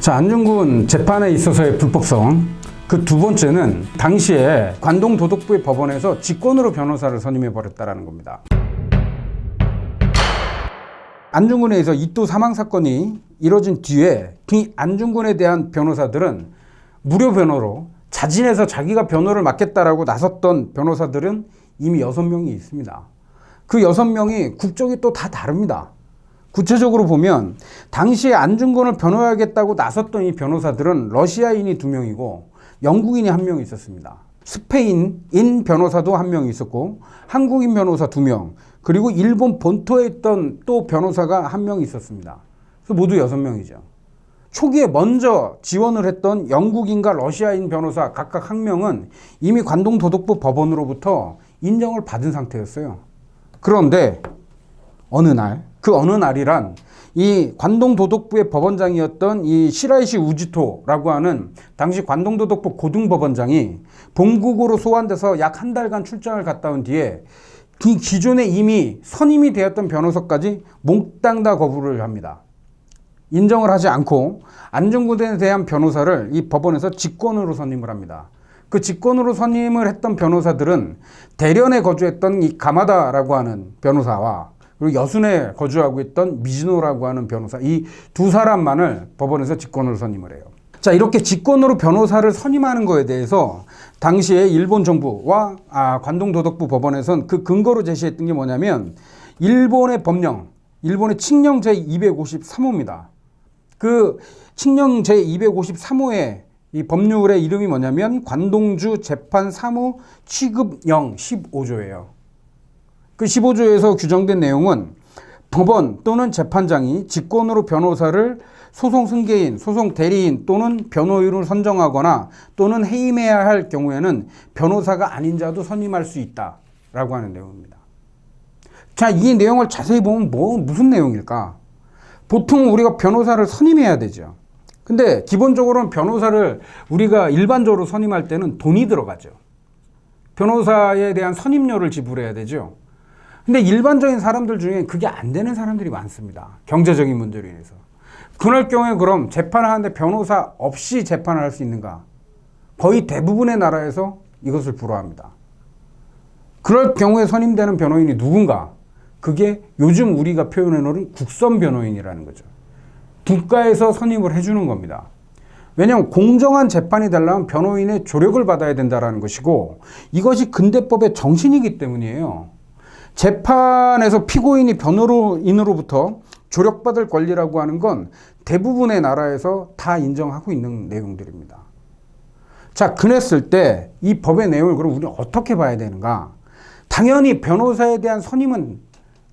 자, 안중근 재판에 있어서의 불법성. 그 두 번째는 당시에 관동도덕부의 법원에서 직권으로 변호사를 선임해 버렸다는 겁니다. 안중근에 의해서 이또 사망 사건이 이뤄진 뒤에 이 안중근에 대한 변호사들은 무료 변호로 자진해서 자기가 변호를 맡겠다라고 나섰던 변호사들은 이미 6명이 있습니다. 그 6명이 국적이 또 다 다릅니다. 구체적으로 보면 당시에 안중근을 변호하겠다고 나섰던 이 변호사들은 러시아인이 2명이고 영국인이 1명 있었습니다. 스페인인 변호사도 1명 있었고 한국인 변호사 2명, 그리고 일본 본토에 있던 또 변호사가 1명 있었습니다. 그래서 모두 6명이죠. 초기에 먼저 지원을 했던 영국인과 러시아인 변호사 각각 1명은 이미 관동도덕부 법원으로부터 인정을 받은 상태였어요. 그런데 어느 날이란 이 관동도덕부의 법원장이었던 이 시라이시 우지토라고 하는 당시 관동도덕부 고등법원장이 본국으로 소환돼서 약 1달간 출장을 갔다 온 뒤에 기존에 이미 선임이 되었던 변호사까지 몽땅 다 거부를 합니다. 인정을 하지 않고 안중근에 대한 변호사를 이 법원에서 직권으로 선임을 합니다. 그 직권으로 선임을 했던 변호사들은 대련에 거주했던 이 가마다라고 하는 변호사와 그리고 여순에 거주하고 있던 미즈노라고 하는 변호사, 이 두 사람만을 법원에서 직권으로 선임을 해요. 자, 이렇게 직권으로 변호사를 선임하는 거에 대해서 당시에 일본 정부와 관동도덕부 법원에서는 그 근거로 제시했던 게 뭐냐면 일본의 법령, 일본의 칙령 제253호입니다. 그 칙령 제253호의 이 법률의 이름이 뭐냐면 관동주 재판 사무 취급령 15조예요. 그 15조에서 규정된 내용은 법원 또는 재판장이 직권으로 변호사를 소송 승계인, 소송 대리인 또는 변호인을 선정하거나 또는 해임해야 할 경우에는 변호사가 아닌 자도 선임할 수 있다라고 하는 내용입니다. 자, 이 내용을 자세히 보면 무슨 내용일까? 보통 우리가 변호사를 선임해야 되죠. 근데 기본적으로는 변호사를 우리가 일반적으로 선임할 때는 돈이 들어가죠. 변호사에 대한 선임료를 지불해야 되죠. 근데 일반적인 사람들 중에 그게 안 되는 사람들이 많습니다. 경제적인 문제로 인해서. 그럴 경우에 그럼 재판을 하는데 변호사 없이 재판을 할 수 있는가? 거의 대부분의 나라에서 이것을 불허합니다. 그럴 경우에 선임되는 변호인이 누군가? 그게 요즘 우리가 표현해 놓은 국선 변호인이라는 거죠. 국가에서 선임을 해주는 겁니다. 왜냐하면 공정한 재판이 되려면 변호인의 조력을 받아야 된다는 것이고 이것이 근대법의 정신이기 때문이에요. 재판에서 피고인이 변호인으로부터 조력받을 권리라고 하는 건 대부분의 나라에서 다 인정하고 있는 내용들입니다. 자, 그랬을 때 이 법의 내용을 그럼 우리는 어떻게 봐야 되는가? 당연히 변호사에 대한 선임은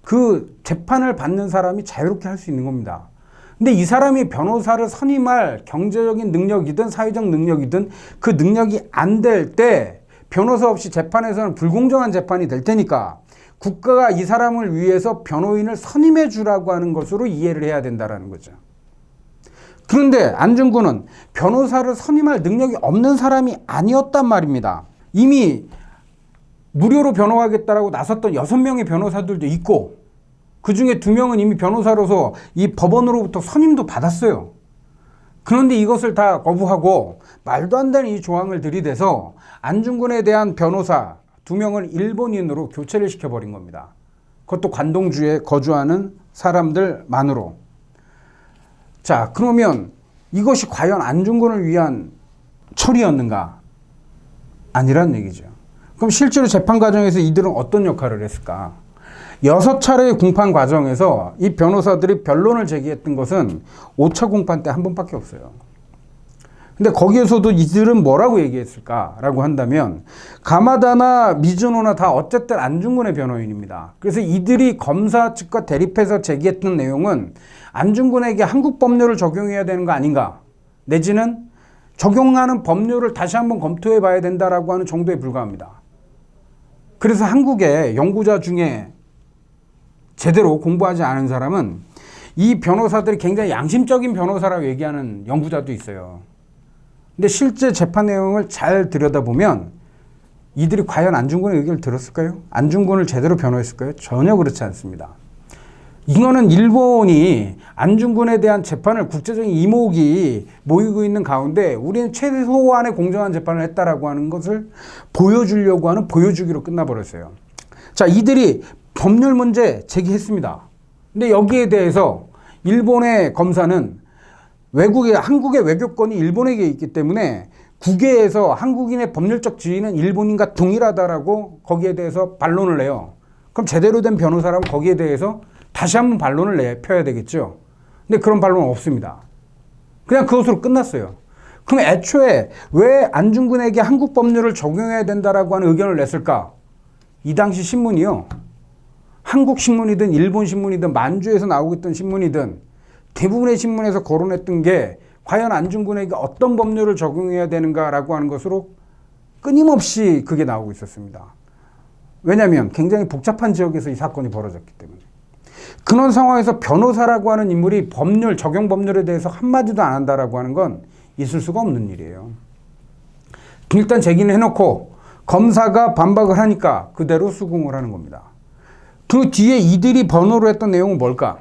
그 재판을 받는 사람이 자유롭게 할 수 있는 겁니다. 근데 이 사람이 변호사를 선임할 경제적인 능력이든 사회적 능력이든 그 능력이 안 될 때 변호사 없이 재판에서는 불공정한 재판이 될 테니까 국가가 이 사람을 위해서 변호인을 선임해 주라고 하는 것으로 이해를 해야 된다는 거죠. 그런데 안중근은 변호사를 선임할 능력이 없는 사람이 아니었단 말입니다. 이미 무료로 변호하겠다라고 나섰던 6명의 변호사들도 있고 그 중에 2명은 이미 변호사로서 이 법원으로부터 선임도 받았어요. 그런데 이것을 다 거부하고 말도 안 되는 이 조항을 들이대서 안중근에 대한 변호사 2명을 일본인으로 교체를 시켜버린 겁니다. 그것도 관동주에 거주하는 사람들만으로. 자, 그러면 이것이 과연 안중근을 위한 처리였는가? 아니란 얘기죠. 그럼 실제로 재판 과정에서 이들은 어떤 역할을 했을까? 6차례의 공판 과정에서 이 변호사들이 변론을 제기했던 것은 5차 공판 때 한 번밖에 없어요. 근데 거기에서도 이들은 뭐라고 얘기했을까라고 한다면 가마다나 미즈노나 다 어쨌든 안중근의 변호인입니다. 그래서 이들이 검사 측과 대립해서 제기했던 내용은 안중근에게 한국 법률을 적용해야 되는 거 아닌가? 내지는 적용하는 법률을 다시 한번 검토해 봐야 된다라고 하는 정도에 불과합니다. 그래서 한국의 연구자 중에 제대로 공부하지 않은 사람은 이 변호사들이 굉장히 양심적인 변호사라고 얘기하는 연구자도 있어요. 근데 실제 재판 내용을 잘 들여다보면 이들이 과연 안중근의 의견을 들었을까요? 안중근을 제대로 변호했을까요? 전혀 그렇지 않습니다. 이거는 일본이 안중근에 대한 재판을 국제적인 이목이 모이고 있는 가운데 우리는 최소한의 공정한 재판을 했다라고 하는 것을 보여주려고 하는 보여주기로 끝나버렸어요. 자, 이들이 법률 문제 제기했습니다. 근데 여기에 대해서 일본의 검사는 한국의 외교권이 일본에게 있기 때문에 국외에서 한국인의 법률적 지위는 일본인과 동일하다라고 거기에 대해서 반론을 내요. 그럼 제대로 된 변호사라면 거기에 대해서 다시 한번 반론을 펴야 되겠죠. 근데 그런 반론은 없습니다. 그냥 그것으로 끝났어요. 그럼 애초에 왜 안중근에게 한국 법률을 적용해야 된다라고 하는 의견을 냈을까? 이 당시 신문이요. 한국 신문이든 일본 신문이든 만주에서 나오고 있던 신문이든 대부분의 신문에서 거론했던 게 과연 안중근에게 어떤 법률을 적용해야 되는가라고 하는 것으로 끊임없이 그게 나오고 있었습니다. 왜냐하면 굉장히 복잡한 지역에서 이 사건이 벌어졌기 때문에. 그런 상황에서 변호사라고 하는 인물이 적용 법률에 대해서 한마디도 안 한다라고 하는 건 있을 수가 없는 일이에요. 일단 제기는 해놓고 검사가 반박을 하니까 그대로 수긍을 하는 겁니다. 그 뒤에 이들이 번호로 했던 내용은 뭘까?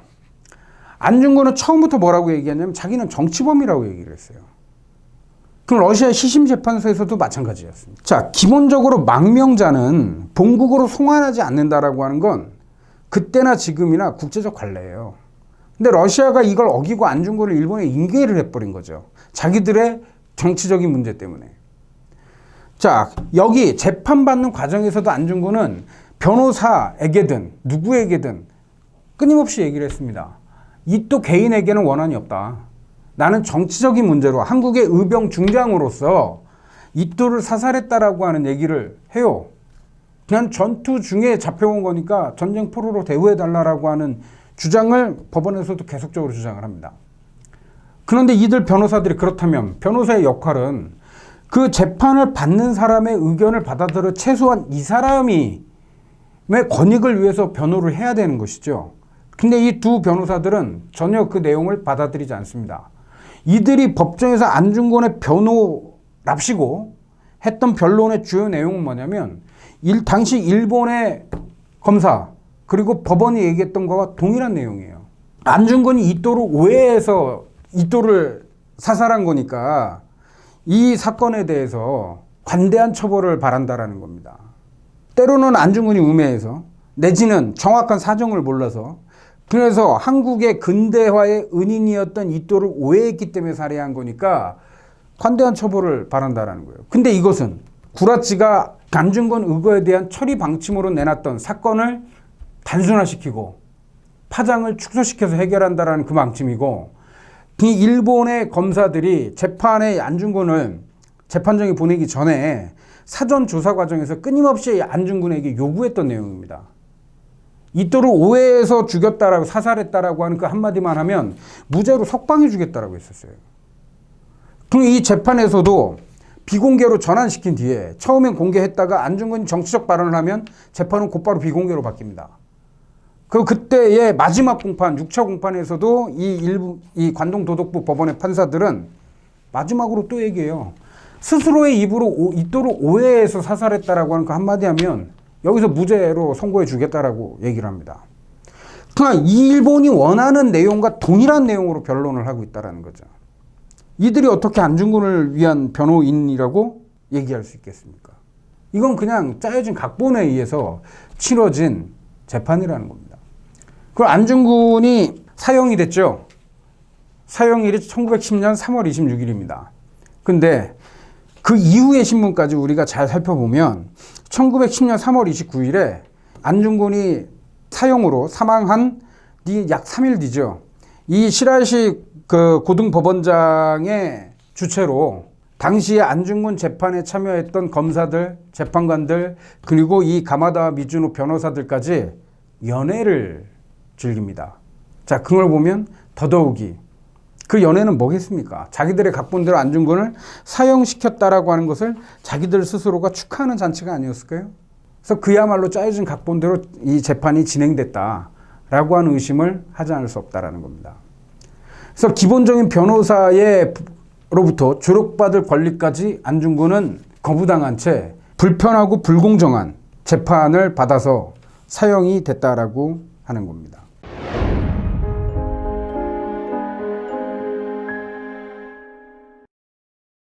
안중근은 처음부터 뭐라고 얘기했냐면 자기는 정치범이라고 얘기를 했어요. 그럼 러시아 시심재판소에서도 마찬가지였습니다. 자, 기본적으로 망명자는 본국으로 송환하지 않는다라고 하는 건 그때나 지금이나 국제적 관례예요. 근데 러시아가 이걸 어기고 안중근을 일본에 인계를 해버린 거죠. 자기들의 정치적인 문제 때문에. 자, 여기 재판받는 과정에서도 안중근은 변호사에게든 누구에게든 끊임없이 얘기를 했습니다. 이 또 개인에게는 원한이 없다. 나는 정치적인 문제로 한국의 의병 중장으로서 이또를 사살했다라고 하는 얘기를 해요. 그냥 전투 중에 잡혀온 거니까 전쟁 포로로 대우해달라고 하는 주장을 법원에서도 계속적으로 주장을 합니다. 그런데 이들 변호사들이 그렇다면 변호사의 역할은 그 재판을 받는 사람의 의견을 받아들여 최소한 이 사람이 왜 권익을 위해서 변호를 해야 되는 것이죠. 근데 이 두 변호사들은 전혀 그 내용을 받아들이지 않습니다. 이들이 법정에서 안중근의 변호랍시고 했던 변론의 주요 내용은 뭐냐면 당시 일본의 검사 그리고 법원이 얘기했던 것과 동일한 내용이에요. 안중근이 이또를 오해해서 이또를 사살한 거니까 이 사건에 대해서 관대한 처벌을 바란다라는 겁니다. 때로는 안중근이 음해해서 내지는 정확한 사정을 몰라서 그래서 한국의 근대화의 은인이었던 이또를 오해했기 때문에 살해한 거니까 관대한 처벌을 바란다라는 거예요. 근데 이것은 구라치가 안중근 의거에 대한 처리 방침으로 내놨던 사건을 단순화시키고 파장을 축소시켜서 해결한다라는 그 방침이고 이 일본의 검사들이 재판에 안중근을 재판정에 보내기 전에 사전 조사 과정에서 끊임없이 안중근에게 요구했던 내용입니다. 이또를 오해해서 죽였다라고 사살했다라고 하는 그 한마디만 하면 무죄로 석방해 주겠다라고 했었어요. 그럼 이 재판에서도 비공개로 전환시킨 뒤에 처음엔 공개했다가 안중근이 정치적 발언을 하면 재판은 곧바로 비공개로 바뀝니다. 그리고 그때의 마지막 공판, 6차 공판에서도 이 관동도덕부 법원의 판사들은 마지막으로 또 얘기해요. 스스로의 입으로 이또를 오해해서 사살했다라고 하는 그 한마디 하면 여기서 무죄로 선고해 주겠다라고 얘기를 합니다. 그러니까 일본이 원하는 내용과 동일한 내용으로 변론을 하고 있다는 거죠. 이들이 어떻게 안중근을 위한 변호인이라고 얘기할 수 있겠습니까? 이건 그냥 짜여진 각본에 의해서 치러진 재판이라는 겁니다. 그럼 안중근이 사형이 됐죠. 사형일이 1910년 3월 26일입니다. 근데 그 이후의 신문까지 우리가 잘 살펴보면 1910년 3월 29일에 안중근이 사형으로 사망한 뒤 약 3일 뒤죠. 이 시라시 그 고등법원장의 주최로 당시에 안중근 재판에 참여했던 검사들, 재판관들 그리고 이 가마다 미즈노 변호사들까지 연회를 즐깁니다. 자, 그걸 보면 더더욱이 그 연회는 뭐겠습니까? 자기들의 각본대로 안중근을 사형시켰다라고 하는 것을 자기들 스스로가 축하하는 잔치가 아니었을까요? 그래서 그야말로 짜여진 각본대로 이 재판이 진행됐다라고 하는 의심을 하지 않을 수 없다라는 겁니다. 그래서 기본적인 변호사로부터 조력받을 권리까지 안중근은 거부당한 채 불편하고 불공정한 재판을 받아서 사형이 됐다라고 하는 겁니다.